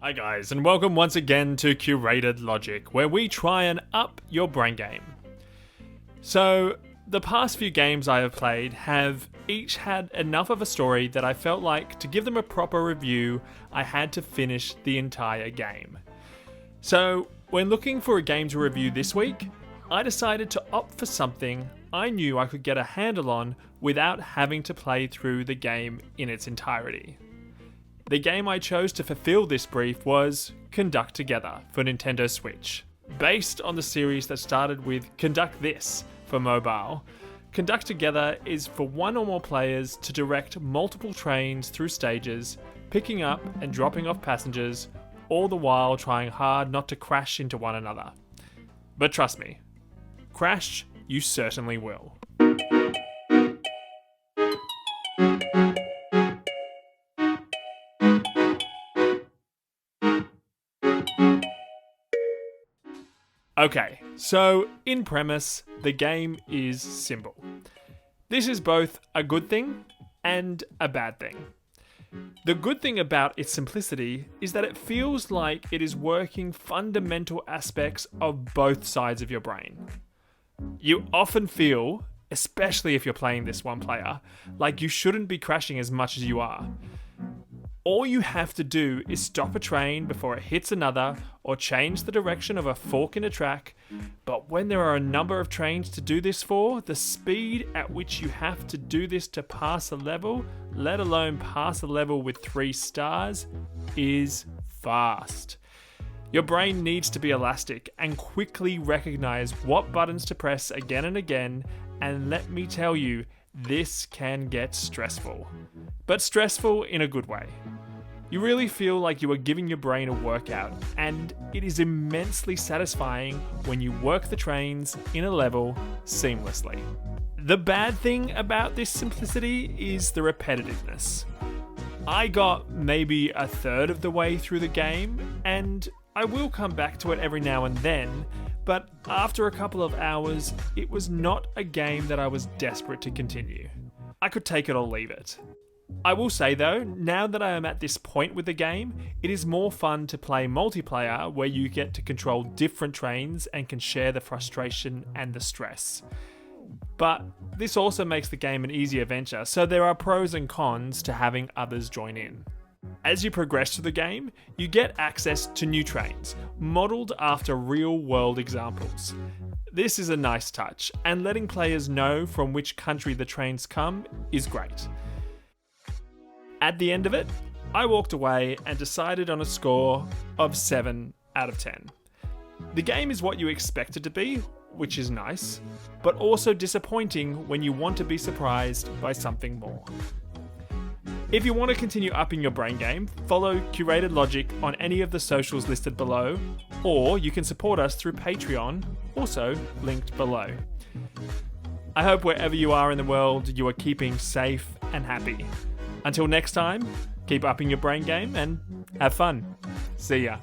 Hi guys, and welcome once again to Curated Logic, where we try and up your brain game. So, the past few games I have played have each had enough of a story that I felt like to give them a proper review, I had to finish the entire game. So, when looking for a game to review this week, I decided to opt for something I knew I could get a handle on without having to play through the game in its entirety. The game I chose to fulfill this brief was Conduct Together for Nintendo Switch. Based on the series that started with Conduct This for mobile, Conduct Together is for one or more players to direct multiple trains through stages, picking up and dropping off passengers, all the while trying hard not to crash into one another. But trust me, crash you certainly will. Okay, so in premise, the game is simple. This is both a good thing and a bad thing. The good thing about its simplicity is that it feels like it is working fundamental aspects of both sides of your brain. You often feel, especially if you're playing this one player, like you shouldn't be crashing as much as you are. All you have to do is stop a train before it hits another or change the direction of a fork in a track, but when there are a number of trains to do this for, the speed at which you have to do this to pass a level, let alone pass a level with 3 stars, is fast. Your brain needs to be elastic and quickly recognize what buttons to press again and again, and let me tell you, this can get stressful. But stressful in a good way. You really feel like you are giving your brain a workout, and it is immensely satisfying when you work the trains in a level seamlessly. The bad thing about this simplicity is the repetitiveness. I got maybe a third of the way through the game, and I will come back to it every now and then, but after a couple of hours, it was not a game that I was desperate to continue. I could take it or leave it. I will say though, now that I am at this point with the game, it is more fun to play multiplayer where you get to control different trains and can share the frustration and the stress. But this also makes the game an easier venture, so there are pros and cons to having others join in. As you progress through the game, you get access to new trains, modelled after real-world examples. This is a nice touch, and letting players know from which country the trains come is great. At the end of it, I walked away and decided on a score of 7 out of 10. The game is what you expect it to be, which is nice, but also disappointing when you want to be surprised by something more. If you want to continue upping your brain game, follow Curated Logic on any of the socials listed below, or you can support us through Patreon, also linked below. I hope wherever you are in the world, you are keeping safe and happy. Until next time, keep upping your brain game and have fun. See ya.